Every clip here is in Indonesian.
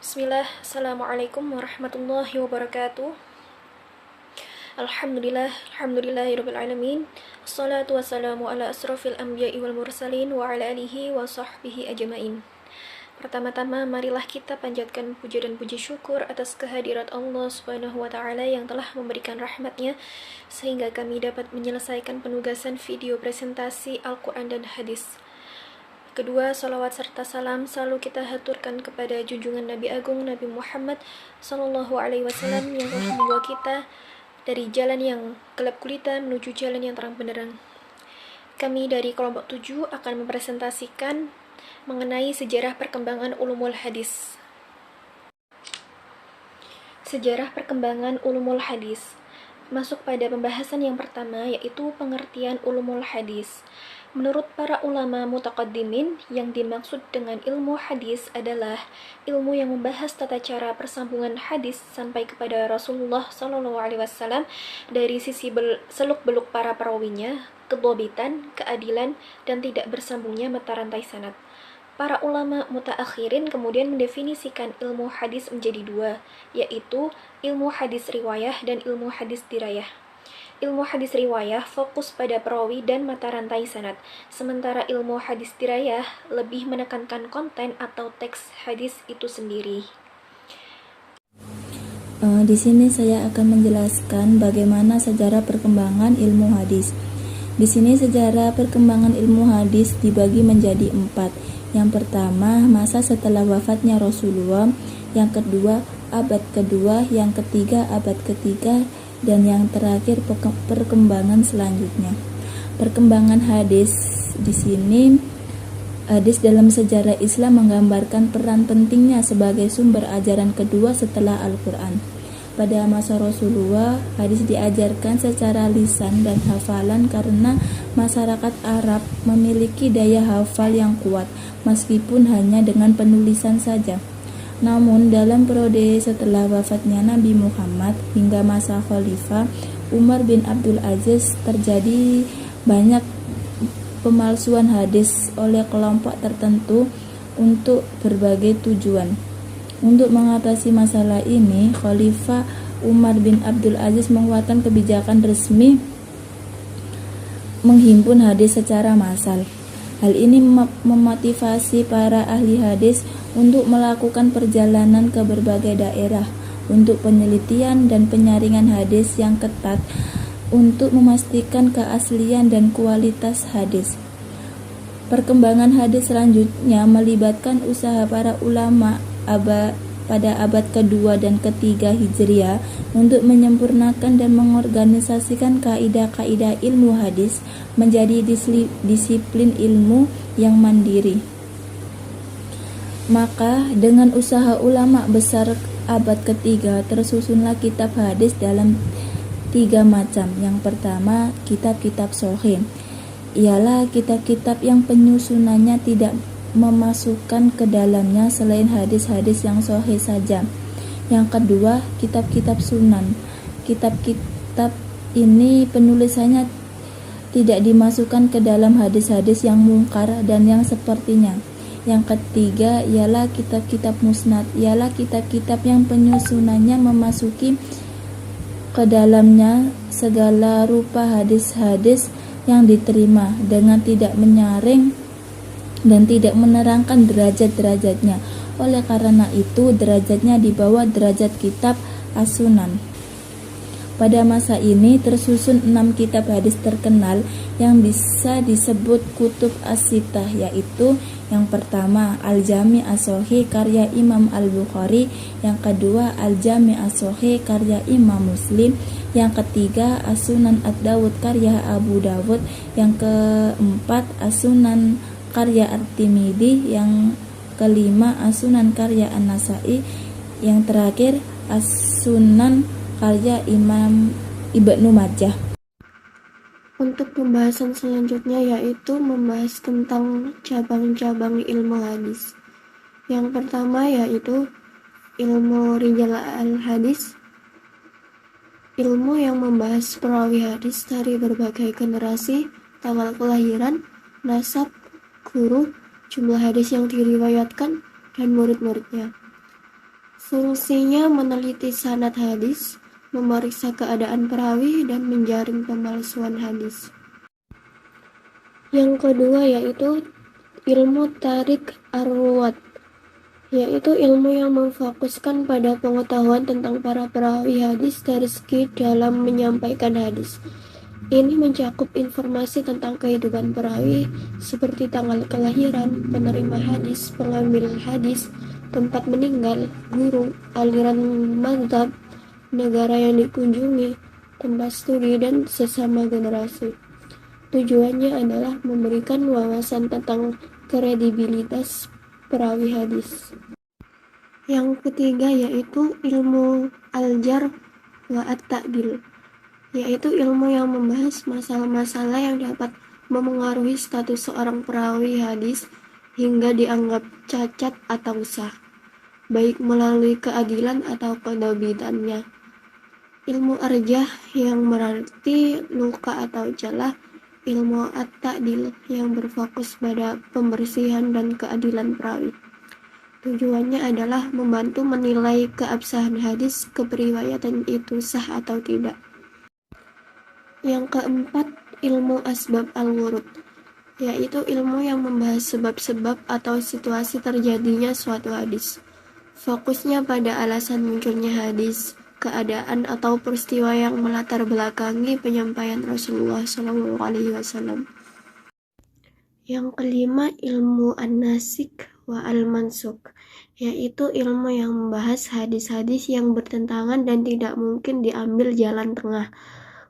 Bismillah, Assalamualaikum warahmatullahi wabarakatuh. Alhamdulillahirrabbilalamin. Assalatu wassalamu ala asrafil anbiya'i wal mursalin wa ala alihi wa sahbihi ajma'in. Pertama-tama marilah kita panjatkan puja dan puji syukur atas kehadirat Allah Subhanahu wa taala yang telah memberikan rahmatnya sehingga kami dapat menyelesaikan penugasan video presentasi Al-Qur'an dan hadis. Kedua, salawat serta salam selalu kita haturkan kepada junjungan Nabi Agung Nabi Muhammad Sallallahu Alaihi Wasallam yang telah membawa kita dari jalan yang gelap gulita menuju jalan yang terang benderang. Kami dari kelompok 7 akan mempresentasikan mengenai sejarah perkembangan ulumul hadis. Sejarah perkembangan ulumul hadis masuk pada pembahasan yang pertama, yaitu pengertian ulumul hadis. Menurut para ulama mutaqaddimin, yang dimaksud dengan ilmu hadis adalah ilmu yang membahas tata cara persambungan hadis sampai kepada Rasulullah SAW dari sisi seluk-beluk para perawinya, kedhabitan, keadilan, dan tidak bersambungnya mata rantai sanad. Para ulama mutaakhirin kemudian mendefinisikan ilmu hadis menjadi dua, yaitu ilmu hadis riwayah dan ilmu hadis dirayah. Ilmu hadis riwayah fokus pada perawi dan mata rantai sanad, sementara ilmu hadis dirayah lebih menekankan konten atau teks hadis itu sendiri. Di sini saya akan menjelaskan bagaimana sejarah perkembangan ilmu hadis. Di sini sejarah perkembangan ilmu hadis dibagi menjadi 4. Yang pertama, masa setelah wafatnya Rasulullah. Yang kedua, abad kedua. Yang ketiga, abad ketiga. Dan yang terakhir, perkembangan selanjutnya. Perkembangan hadis di sini, hadis dalam sejarah Islam menggambarkan peran pentingnya sebagai sumber ajaran kedua setelah Al-Quran. Pada masa Rasulullah, hadis diajarkan secara lisan dan hafalan karena masyarakat Arab memiliki daya hafal yang kuat, meskipun hanya dengan penulisan saja. Namun, dalam periode setelah wafatnya Nabi Muhammad hingga masa Khalifah Umar bin Abdul Aziz, terjadi banyak pemalsuan hadis oleh kelompok tertentu untuk berbagai tujuan. Untuk mengatasi masalah ini, Khalifah Umar bin Abdul Aziz mengeluarkan kebijakan resmi menghimpun hadis secara massal. Hal ini memotivasi para ahli hadis untuk melakukan perjalanan ke berbagai daerah untuk penelitian dan penyaringan hadis yang ketat untuk memastikan keaslian dan kualitas hadis. Perkembangan hadis selanjutnya melibatkan usaha para ulama pada abad kedua dan ketiga Hijriah untuk menyempurnakan dan mengorganisasikan kaidah-kaidah ilmu hadis menjadi disiplin ilmu yang mandiri. Maka dengan usaha ulama besar abad ketiga tersusunlah kitab hadis dalam 3 macam. Yang pertama, kitab-kitab sahih. Ialah kitab-kitab yang penyusunannya tidak memasukkan ke dalamnya selain hadis-hadis yang sahih saja. Yang kedua, kitab-kitab sunan. Kitab-kitab ini penulisannya tidak dimasukkan ke dalam hadis-hadis yang mungkar dan yang sepertinya. Yang ketiga ialah kitab-kitab musnad, ialah kitab-kitab yang penyusunannya memasuki ke dalamnya segala rupa hadis-hadis yang diterima dengan tidak menyaring dan tidak menerangkan derajat-derajatnya. Oleh karena itu, derajatnya di bawah derajat kitab as-sunan. Pada masa ini tersusun 6 kitab hadis terkenal yang bisa disebut kutub as-sittah, yaitu yang pertama Al-Jami' as-Sahih karya Imam Al-Bukhari, yang kedua Al-Jami' as-Sahih karya Imam Muslim, yang ketiga As-Sunan Ad-Dawud karya Abu Dawud, yang keempat As-Sunan karya At-Tirmidzi, yang kelima As-Sunan karya An-Nasa'i, yang terakhir As-Sunan karya Imam Ibnu Majah. Untuk pembahasan selanjutnya yaitu membahas tentang cabang-cabang ilmu hadis. Yang pertama yaitu ilmu rijal al-hadis, ilmu yang membahas perawi hadis dari berbagai generasi, tanggal kelahiran, nasab, guru, jumlah hadis yang diriwayatkan, dan murid-muridnya. Fungsinya meneliti sanad hadis, memeriksa keadaan perawi, dan menjaring pemalsuan hadis. Yang kedua yaitu ilmu tarik ar-ruwat, yaitu ilmu yang memfokuskan pada pengetahuan tentang para perawi hadis dari segi dalam menyampaikan hadis. Ini mencakup informasi tentang kehidupan perawi seperti tanggal kelahiran, penerima hadis, pengambil hadis, tempat meninggal, guru, aliran mazhab, negara yang dikunjungi, tempat studi, dan sesama generasi. Tujuannya adalah memberikan wawasan tentang kredibilitas perawi hadis. Yang ketiga yaitu ilmu al-jarh wa at-ta'dil, yaitu ilmu yang membahas masalah-masalah yang dapat memengaruhi status seorang perawi hadis hingga dianggap cacat atau sah, baik melalui keadilan atau kedobitannya. Ilmu arjah yang berarti luka atau celah, ilmu at-ta'dil yang berfokus pada pembersihan dan keadilan perawi. Tujuannya adalah membantu menilai keabsahan hadis keperiwayatan itu sah atau tidak. Yang keempat, ilmu asbab al-wurud, yaitu ilmu yang membahas sebab-sebab atau situasi terjadinya suatu hadis. Fokusnya pada alasan munculnya hadis, keadaan atau peristiwa yang melatar belakangi penyampaian Rasulullah SAW. Yang kelima, ilmu an-nasik wa al-mansuk, yaitu ilmu yang membahas hadis-hadis yang bertentangan dan tidak mungkin diambil jalan tengah.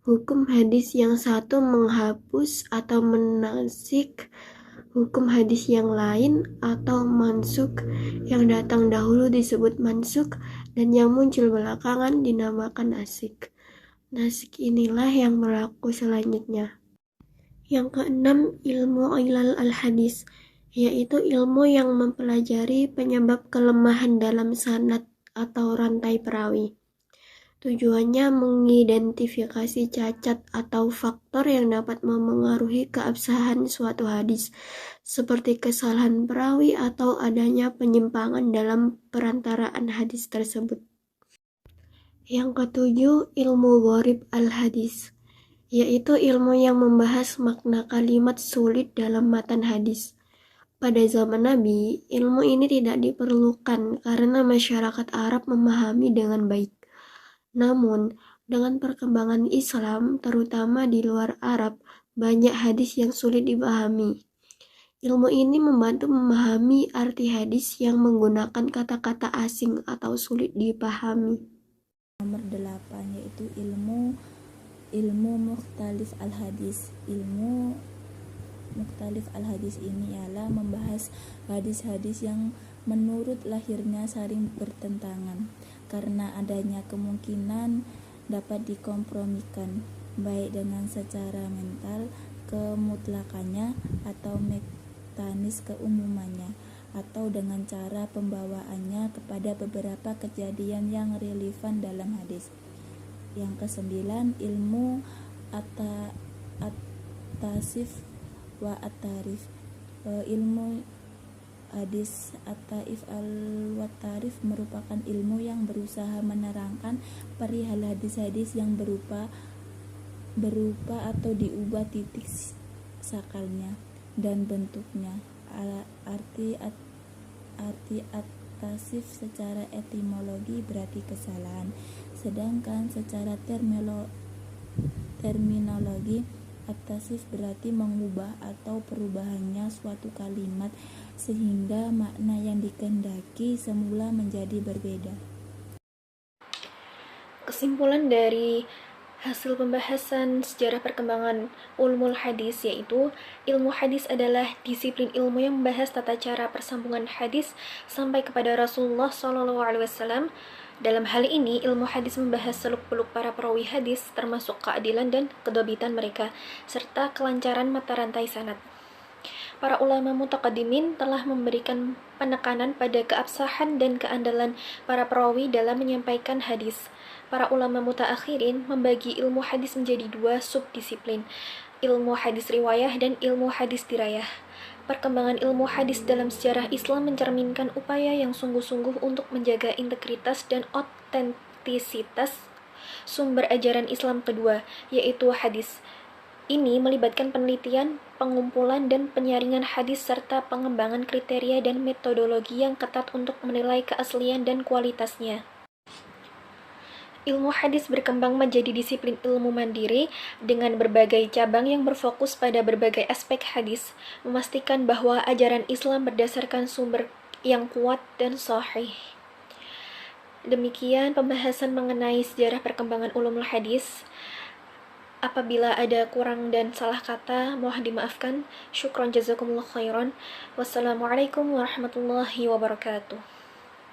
Hukum hadis yang satu menghapus atau menasik hukum hadis yang lain, atau mansuk yang datang dahulu disebut mansuk dan yang muncul belakangan dinamakan nasik. Nasik inilah yang berlaku selanjutnya. Yang keenam, ilmu ilal al-hadis, yaitu ilmu yang mempelajari penyebab kelemahan dalam sanad atau rantai perawi. Tujuannya mengidentifikasi cacat atau faktor yang dapat memengaruhi keabsahan suatu hadis, seperti kesalahan perawi atau adanya penyimpangan dalam perantaraan hadis tersebut. Yang ketujuh, ilmu gharib al-hadis, yaitu ilmu yang membahas makna kalimat sulit dalam matan hadis. Pada zaman Nabi, ilmu ini tidak diperlukan karena masyarakat Arab memahami dengan baik. Namun, dengan perkembangan Islam, terutama di luar Arab, banyak hadis yang sulit dipahami. Ilmu ini membantu memahami arti hadis yang menggunakan kata-kata asing atau sulit dipahami. Nomor 8 yaitu ilmu mukhtalif al-hadis. Ilmu mukhtalif al-hadis ini ialah membahas hadis-hadis yang menurut lahirnya saling bertentangan karena adanya kemungkinan dapat dikompromikan baik dengan secara mental kemutlakannya atau mekanis keumumannya atau dengan cara pembawaannya kepada beberapa kejadian yang relevan dalam hadis. Yang kesembilan, ilmu at-tasif wa at-tarif. Ilmu hadis at-taif al-watarif merupakan ilmu yang berusaha menerangkan perihal hadis-hadis yang berupa atau diubah titik sakalnya dan bentuknya. Arti at-tasif secara etimologi berarti kesalahan, sedangkan secara terminologi at-tasif berarti mengubah atau perubahannya suatu kalimat sehingga makna yang dikehendaki semula menjadi berbeda. Kesimpulan dari hasil pembahasan sejarah perkembangan ulumul hadis yaitu ilmu hadis adalah disiplin ilmu yang membahas tata cara persambungan hadis sampai kepada Rasulullah SAW. Dalam hal ini, ilmu hadis membahas seluk-beluk para perawi hadis, termasuk keadilan dan kedobitan mereka, serta kelancaran mata rantai sanad. Para ulama mutaqaddimin telah memberikan penekanan pada keabsahan dan keandalan para perawi dalam menyampaikan hadis. Para ulama mutaakhirin membagi ilmu hadis menjadi dua subdisiplin, ilmu hadis riwayah dan ilmu hadis dirayah. Perkembangan ilmu hadis dalam sejarah Islam mencerminkan upaya yang sungguh-sungguh untuk menjaga integritas dan otentisitas sumber ajaran Islam kedua, yaitu hadis. Ini melibatkan penelitian, pengumpulan, dan penyaringan hadis serta pengembangan kriteria dan metodologi yang ketat untuk menilai keaslian dan kualitasnya. Ilmu hadis berkembang menjadi disiplin ilmu mandiri dengan berbagai cabang yang berfokus pada berbagai aspek hadis, memastikan bahwa ajaran Islam berdasarkan sumber yang kuat dan sahih. Demikian pembahasan mengenai sejarah perkembangan ulumul hadis. Apabila ada kurang dan salah kata, mohon dimaafkan. Syukron jazakumullah khairan. Wassalamualaikum warahmatullahi wabarakatuh.